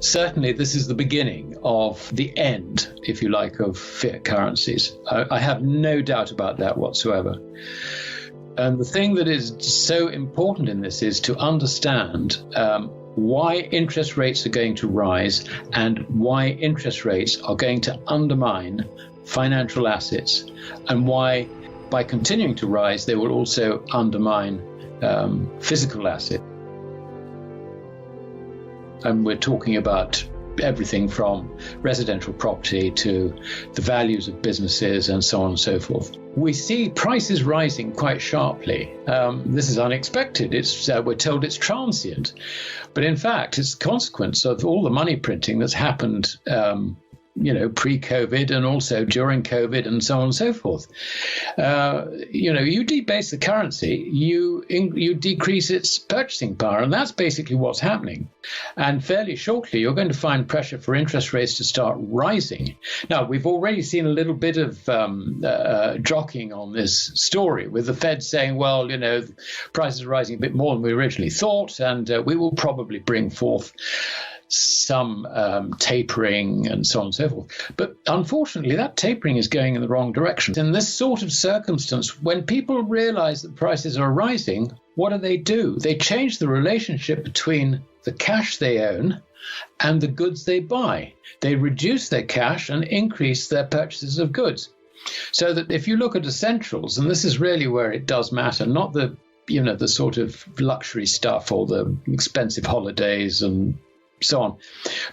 certainly this is the beginning of the end, if you like, of fiat currencies. I have no doubt about that whatsoever. And the thing that is so important in this is to understand why interest rates are going to rise and why interest rates are going to undermine financial assets, and why, by continuing to rise, they will also undermine physical assets. And we're talking about everything from residential property to the values of businesses and so on and so forth. We see prices rising quite sharply. This is unexpected. We're told it's transient. But in fact, it's a consequence of all the money printing that's happened pre-COVID and also during COVID and so on and so forth. You debase the currency, you decrease its purchasing power, and that's basically what's happening. And fairly shortly, you're going to find pressure for interest rates to start rising. Now, we've already seen a little bit of jockeying on this story, with the Fed saying, well, prices are rising a bit more than we originally thought, and we will probably bring forth some tapering and so on and so forth. But unfortunately, that tapering is going in the wrong direction. In this sort of circumstance, when people realize that prices are rising, what do? They change the relationship between the cash they own and the goods they buy. They reduce their cash and increase their purchases of goods. So that if you look at essentials, and this is really where it does matter, not the sort of luxury stuff or the expensive holidays and so on.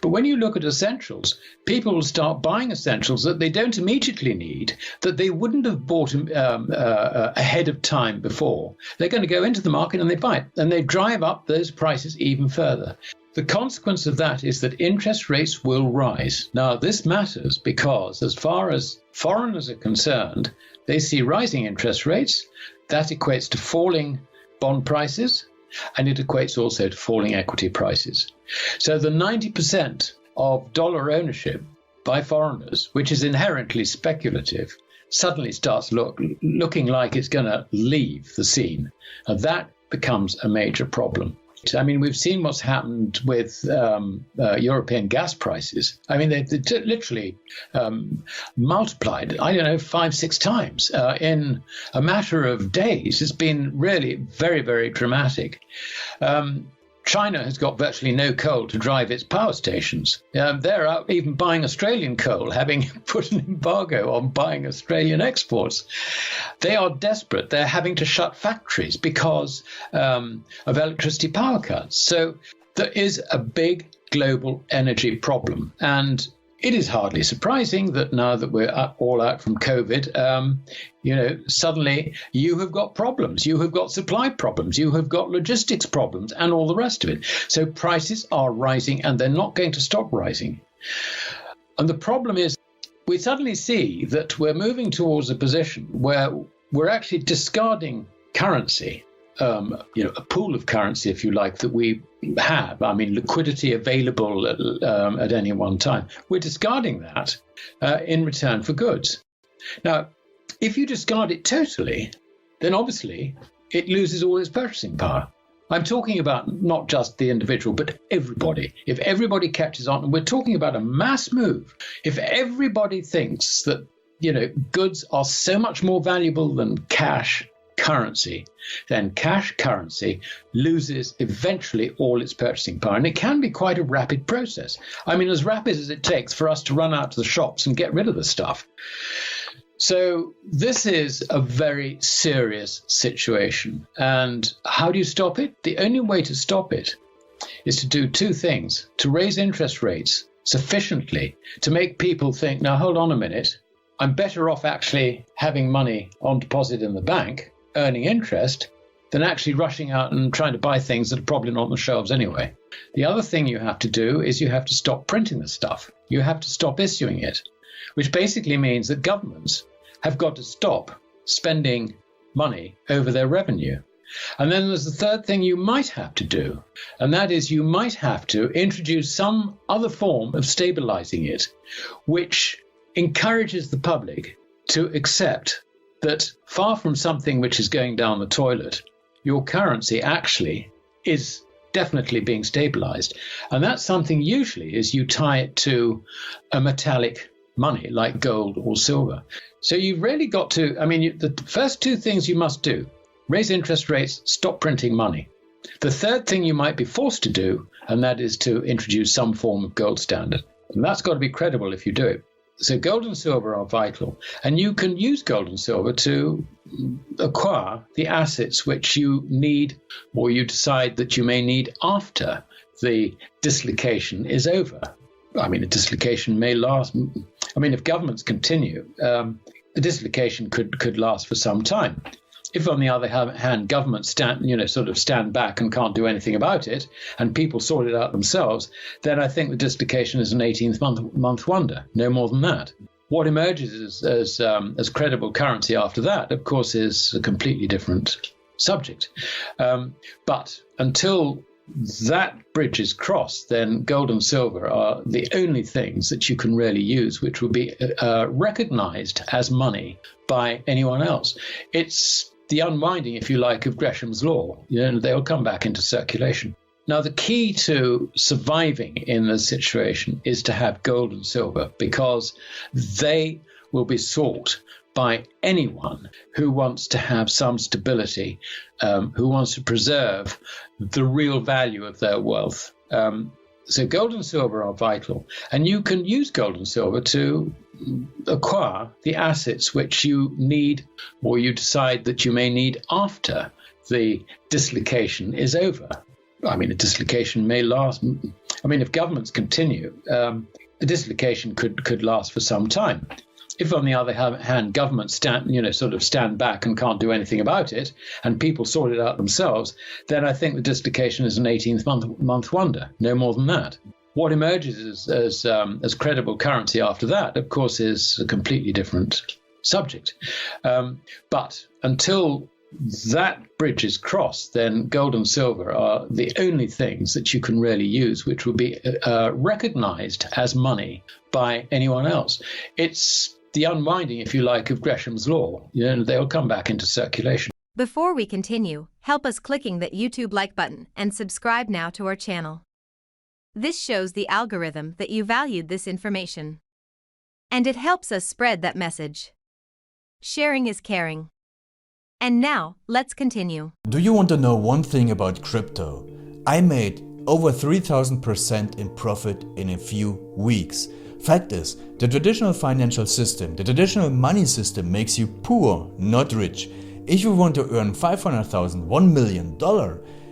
But when you look at essentials, people will start buying essentials that they don't immediately need, that they wouldn't have bought ahead of time before. They're going to go into the market and they buy it, and they drive up those prices even further. The consequence of that is that interest rates will rise. Now, this matters because as far as foreigners are concerned, they see rising interest rates. That equates to falling bond prices, and it equates also to falling equity prices. So the 90% of dollar ownership by foreigners, which is inherently speculative, suddenly starts looking like it's going to leave the scene. And that becomes a major problem. I mean, we've seen what's happened with European gas prices. I mean, they literally multiplied, 5-6 times in a matter of days. It's been really very, very dramatic. China has got virtually no coal to drive its power stations. They're out even buying Australian coal, having put an embargo on buying Australian exports. They are desperate. They're having to shut factories because of electricity power cuts. So there is a big global energy problem. And it is hardly surprising that now that we're all out from COVID, suddenly you have got problems. You have got supply problems. You have got logistics problems and all the rest of it. So prices are rising and they're not going to stop rising. And the problem is we suddenly see that we're moving towards a position where we're actually discarding currency. A pool of currency, if you like, that we have. I mean, liquidity available at any one time. We're discarding that in return for goods. Now, if you discard it totally, then obviously it loses all its purchasing power. I'm talking about not just the individual, but everybody. If everybody catches on, and we're talking about a mass move, if everybody thinks that, goods are so much more valuable than cash currency, then cash currency loses eventually all its purchasing power. And it can be quite a rapid process. I mean, as rapid as it takes for us to run out to the shops and get rid of the stuff. So this is a very serious situation. And how do you stop it? The only way to stop it is to do two things: to raise interest rates sufficiently to make people think, now, hold on a minute, I'm better off actually having money on deposit in the bank, earning interest, than actually rushing out and trying to buy things that are probably not on the shelves anyway. The other thing you have to do is you have to stop printing the stuff. You have to stop issuing it, which basically means that governments have got to stop spending money over their revenue. And then there's the third thing you might have to do, and that is you might have to introduce some other form of stabilizing it, which encourages the public to accept that far from something which is going down the toilet, your currency actually is definitely being stabilized. And that's something usually is you tie it to a metallic money like gold or silver. So you've really got to, the first two things you must do: raise interest rates, stop printing money. The third thing you might be forced to do, and that is to introduce some form of gold standard. And that's got to be credible if you do it. So gold and silver are vital, and you can use gold and silver to acquire the assets which you need, or you decide that you may need after the dislocation is over. A dislocation may last. If governments continue, the dislocation could last for some time. If, on the other hand, governments stand back and can't do anything about it, and people sort it out themselves, then I think the dislocation is an 18th month wonder, no more than that. What emerges as credible currency after that, of course, is a completely different subject. But until that bridge is crossed, then gold and silver are the only things that you can really use, which will be recognized as money by anyone else. It's the unwinding, if you like, of Gresham's law. They'll come back into circulation. Now, the key to surviving in this situation is to have gold and silver, because they will be sought by anyone who wants to have some stability, who wants to preserve the real value of their wealth. So gold and silver are vital, and you can use gold and silver to acquire the assets which you need, or you decide that you may need after the dislocation is over. A dislocation may last. If governments continue, the dislocation could last for some time. If, on the other hand, governments stand back and can't do anything about it, and people sort it out themselves, then I think the dislocation is an 18th month wonder, no more than that. What emerges as credible currency after that, of course, is a completely different subject. But until that bridge is crossed, then gold and silver are the only things that you can really use, which will be recognized as money by anyone else. It's the unwinding, if you like, of Gresham's law. They'll come back into circulation. Before we continue, help us clicking that YouTube like button and subscribe now to our channel. This shows the algorithm that you valued this information, and it helps us spread that message. Sharing is caring. And now, let's continue. Do you want to know one thing about crypto? I made over 3,000% in profit in a few weeks. Fact is, the traditional financial system, the traditional money system makes you poor, not rich. If you want to earn $500,000, $1 million,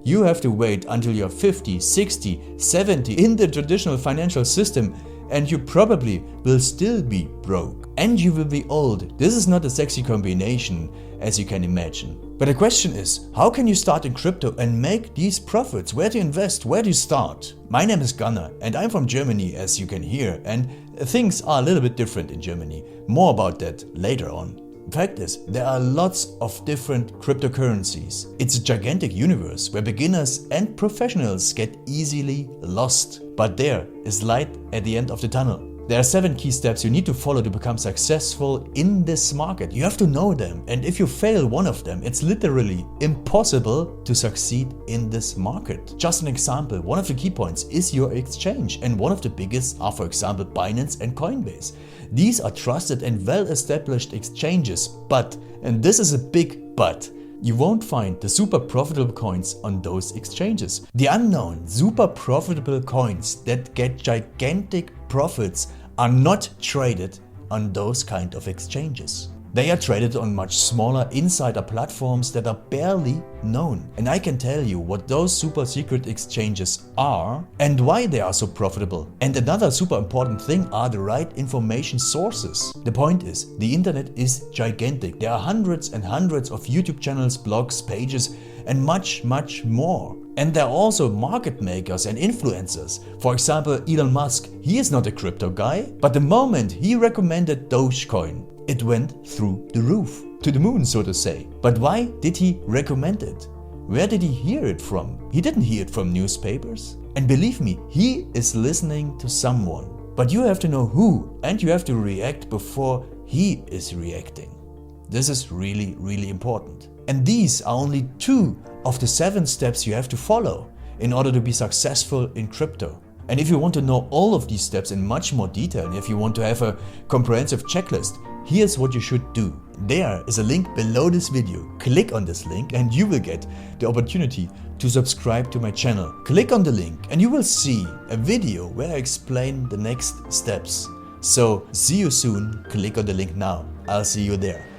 you have to wait until you're 50, 60, 70 in the traditional financial system, and you probably will still be broke. And you will be old. This is not a sexy combination, as you can imagine. But the question is, how can you start in crypto and make these profits? Where to invest? Where to start? My name is Gunnar and I'm from Germany, as you can hear, and things are a little bit different in Germany. More about that later on. Fact is, there are lots of different cryptocurrencies. It's a gigantic universe where beginners and professionals get easily lost. But there is light at the end of the tunnel. There are 7 key steps you need to follow to become successful in this market. You have to know them, and if you fail one of them, it's literally impossible to succeed in this market. Just an example, one of the key points is your exchange, and one of the biggest are, for example, Binance and Coinbase. These are trusted and well-established exchanges, but, and this is a big but, you won't find the super profitable coins on those exchanges. The unknown super profitable coins that get gigantic profits are not traded on those kind of exchanges. They are traded on much smaller insider platforms that are barely known. And I can tell you what those super secret exchanges are and why they are so profitable. And another super important thing are the right information sources. The point is, the internet is gigantic. There are hundreds and hundreds of YouTube channels, blogs, pages, and much more. And there are also market makers and influencers. For example, Elon Musk, he is not a crypto guy, but the moment he recommended Dogecoin, it went through the roof, to the moon, so to say. But why did he recommend it? Where did he hear it from? He didn't hear it from newspapers. And believe me, he is listening to someone. But you have to know who, and you have to react before he is reacting. This is really important. And these are only 2 of the 7 steps you have to follow. in order to be successful in crypto. And if you want to know all of these steps in much more detail, and if you want to have a comprehensive checklist, here's what you should do. There is a link below this video. Click on this link and you will get the opportunity to subscribe to my channel. Click on the link and you will see a video where I explain the next steps. So see you soon. Click on the link now. I'll see you there.